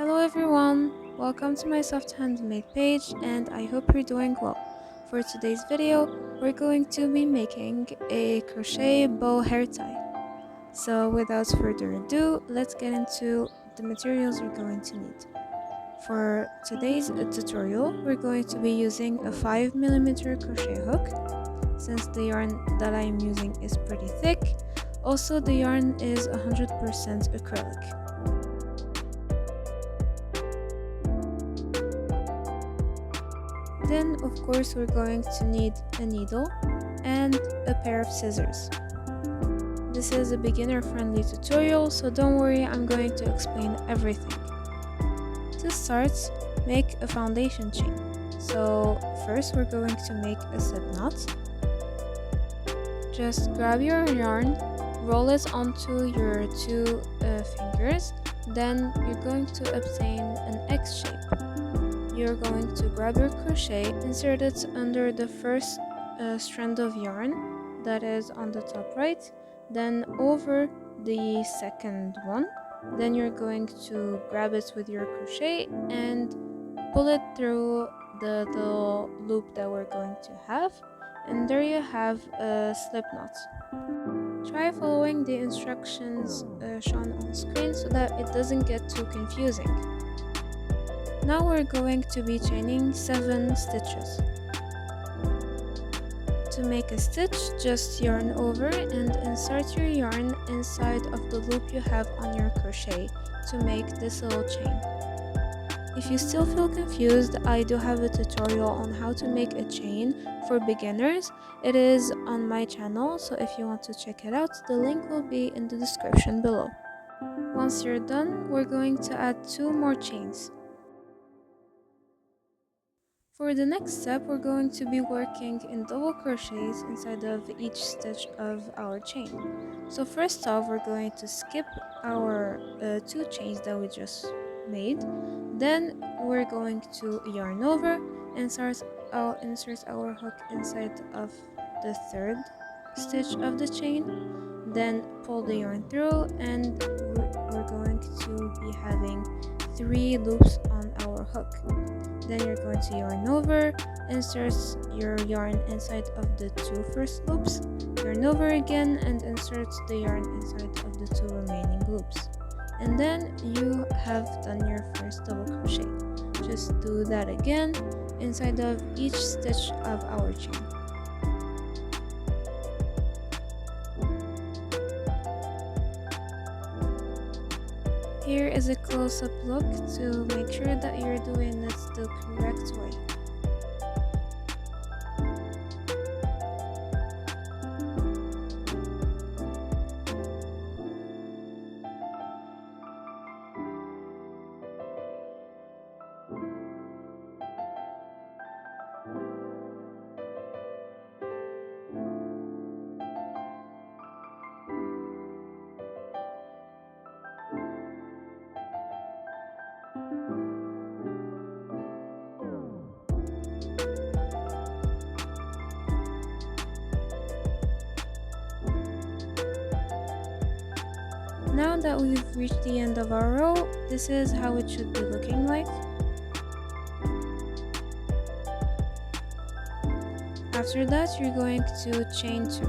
Hello everyone, welcome to my Soft Handmade page and I hope you're doing well. For today's video, we're going to be making a crochet bow hair tie. So without further ado, let's get into the materials you're going to need. For today's tutorial, we're going to be using a 5mm crochet hook, since the yarn that I'm using is pretty thick. Also, the yarn is 100% acrylic. Then, of course, we're going to need a needle and a pair of scissors. This is a beginner-friendly tutorial, so don't worry, I'm going to explain everything. To start, make a foundation chain. So first we're going to make a slip knot. Just grab your yarn, roll it onto your two fingers, then you're going to obtain an X shape. You're going to grab your crochet, insert it under the first strand of yarn that is on the top right, then over the second one. Then you're going to grab it with your crochet and pull it through the little loop that we're going to have, and there you have a slip knot. Try following the instructions shown on screen so that it doesn't get too confusing. Now we're going to be chaining 7 stitches. To make a stitch, just yarn over and insert your yarn inside of the loop you have on your crochet to make this little chain. If you still feel confused, I do have a tutorial on how to make a chain for beginners. It is on my channel, so if you want to check it out, the link will be in the description below. Once you're done, we're going to add 2 more chains. For the next step, we're going to be working in double crochets inside of each stitch of our chain. So first off, we're going to skip our 2 chains that we just made. Then we're going to yarn over and insert our hook inside of the third stitch of the chain. Then pull the yarn through, and we're going to be having 3 loops on our hook. Then you're going to yarn over, insert your yarn inside of the 2 first loops, yarn over again, and insert the yarn inside of the 2 remaining loops. And then you have done your first double crochet. Just do that again inside of each stitch of our chain. Here is a close-up look to make sure that you're doing it the correct way. Now that we've reached the end of our row, this is how it should be looking like. After that, you're going to chain 2.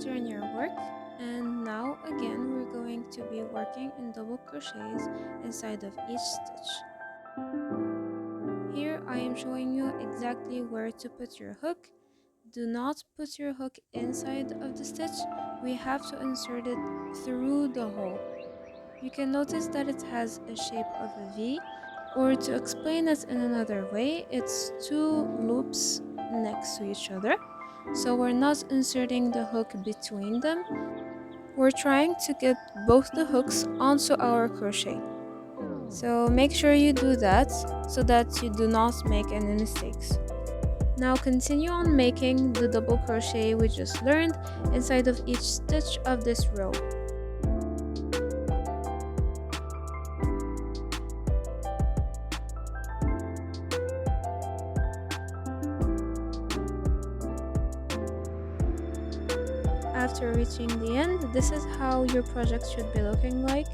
Turn your work, and now again we're going to be working in double crochets inside of each stitch. Here I am showing you exactly where to put your hook. Do not put your hook inside of the stitch, we have to insert it through the hole. You can notice that it has a shape of a V, or to explain it in another way, it's 2 loops next to each other. So we're not inserting the hook between them, we're trying to get both the hooks onto our crochet. So make sure you do that so that you do not make any mistakes. Now continue on making the double crochet we just learned inside of each stitch of this row. After reaching the end, this is how your project should be looking like.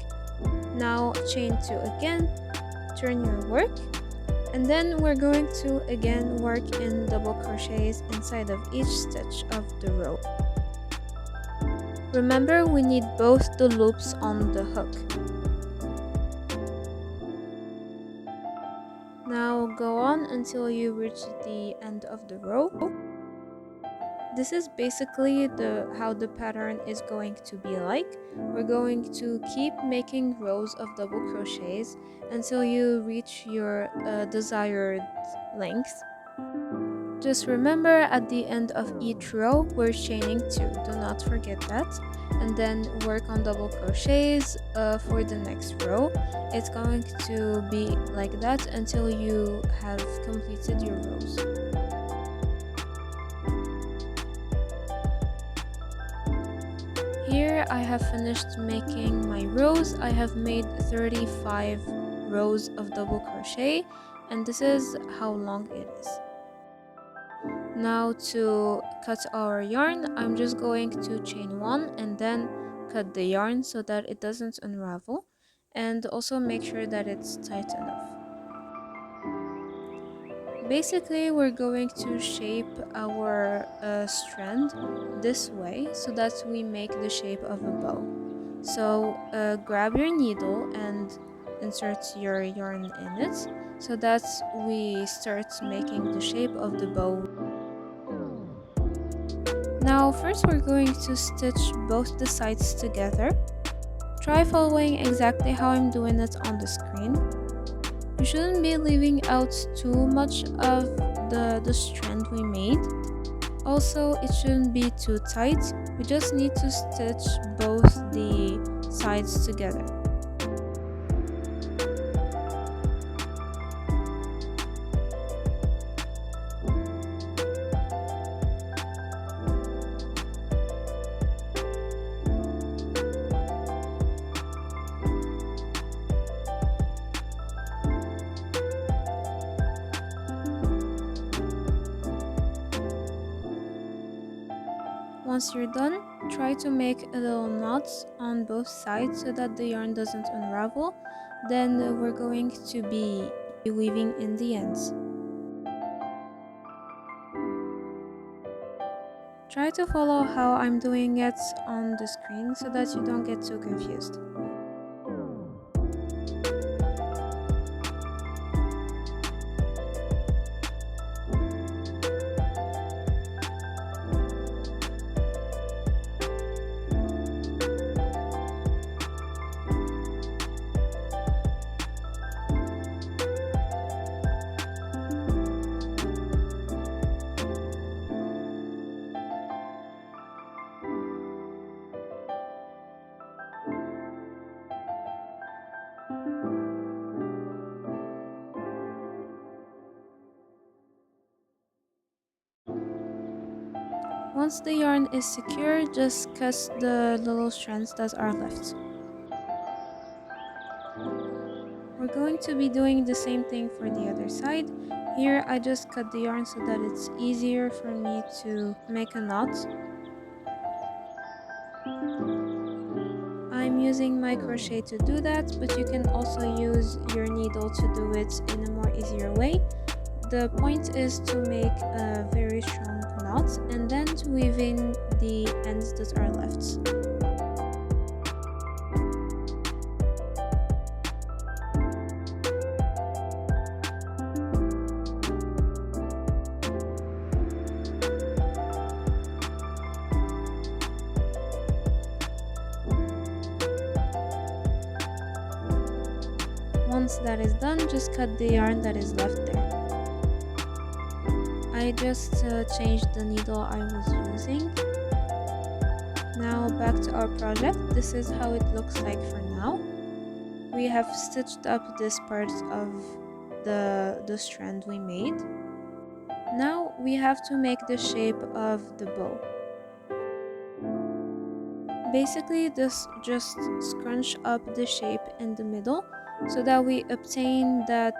Now chain 2 again, turn your work, and then we're going to again work in double crochets inside of each stitch of the row. Remember, we need both the loops on the hook. Now go on until you reach the end of the row. This is basically how the pattern is going to be like. We're going to keep making rows of double crochets until you reach your desired length. Just remember, at the end of each row we're chaining 2, do not forget that, and then work on double crochets for the next row. It's going to be like that until you have completed your rows. Here I have finished making my rows. I have made 35 rows of double crochet, and this is how long it is. Now to cut our yarn, I'm just going to chain 1 and then cut the yarn so that it doesn't unravel, and also make sure that it's tight enough. Basically, we're going to shape our strand this way so that we make the shape of a bow. So grab your needle and insert your yarn in it so that we start making the shape of the bow. Now first we're going to stitch both the sides together. Try following exactly how I'm doing it on the screen. You shouldn't be leaving out too much of the strand we made. Also, it shouldn't be too tight. We just need to stitch both the sides together. Once you're done, try to make a little knot on both sides so that the yarn doesn't unravel. Then we're going to be weaving in the ends. Try to follow how I'm doing it on the screen so that you don't get too confused. Once the yarn is secure, just cut the little strands that are left. We're going to be doing the same thing for the other side. Here I just cut the yarn so that it's easier for me to make a knot. I'm using my crochet to do that, but you can also use your needle to do it in a more easier way. The point is to make a very strong knot and then to weave in the ends that are left. Once that is done, just cut the yarn that is left there. I just changed the needle I was using. Now back to our project. This is how it looks like for now. We have stitched up this part of the strand we made. Now we have to make the shape of the bow. Basically, just scrunch up the shape in the middle so that we obtain that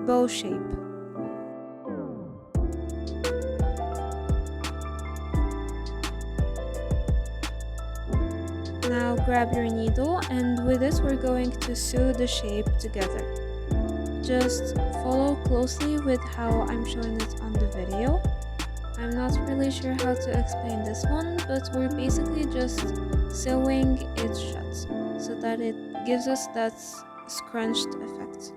bow shape. Now grab your needle, and with this we're going to sew the shape together. Just follow closely with how I'm showing it on the video. I'm not really sure how to explain this one, but we're basically just sewing it shut so that it gives us that scrunched effect.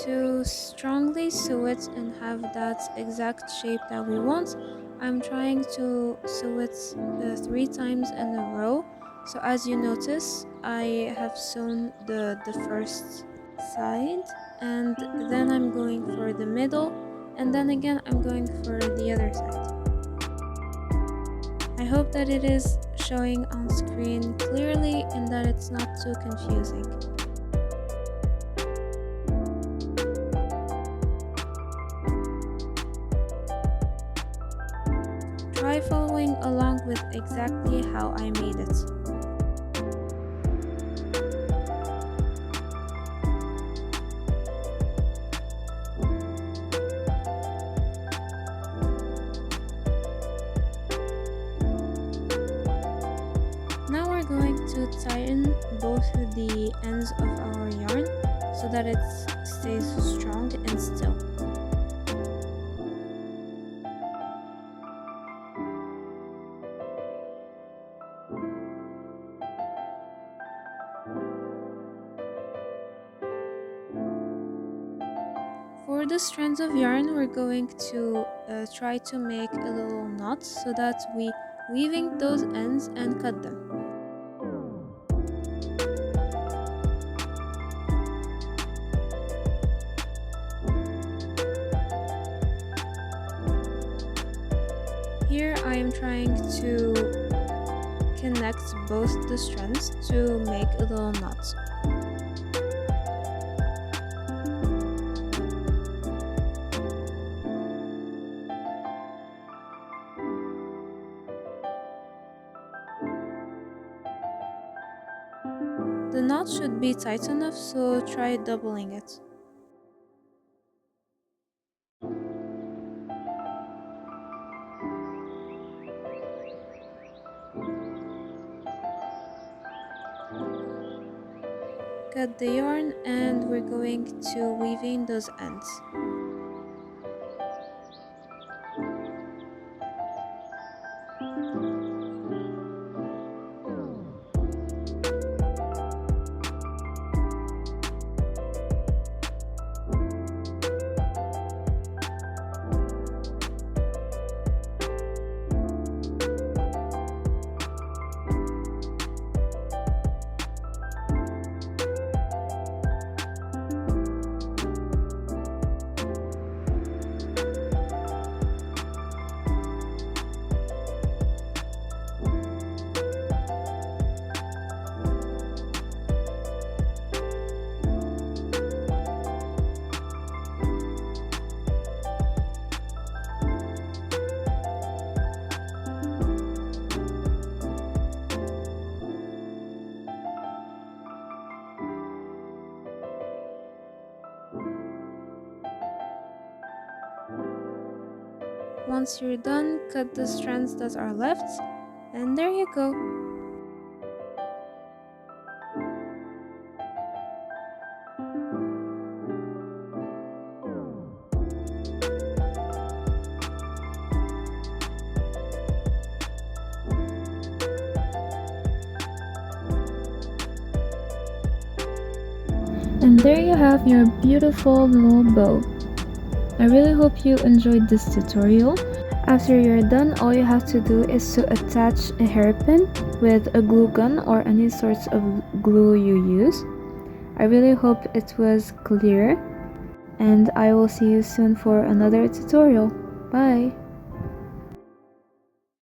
To strongly sew it and have that exact shape that we want, I'm trying to sew it 3 times in a row. So as you notice, I have sewn the first side, and then I'm going for the middle, and then again I'm going for the other side. I hope that it is showing on screen clearly and that it's not too confusing. Try following along with exactly how I made it. Now we're going to tighten both the ends of our yarn so that it stays strong and still. For the strands of yarn, we're going to try to make a little knot so that we weaving those ends and cut them. Here I am trying to connect both the strands to make a little knot. The knot should be tight enough, so try doubling it. Cut the yarn, and we're going to weave in those ends. Once you're done, cut the strands that are left, and there you go. And there you have your beautiful little bow. I really hope you enjoyed this tutorial. After you're done, all you have to do is to attach a hairpin with a glue gun or any sorts of glue you use. I really hope it was clear, and I will see you soon for another tutorial. Bye!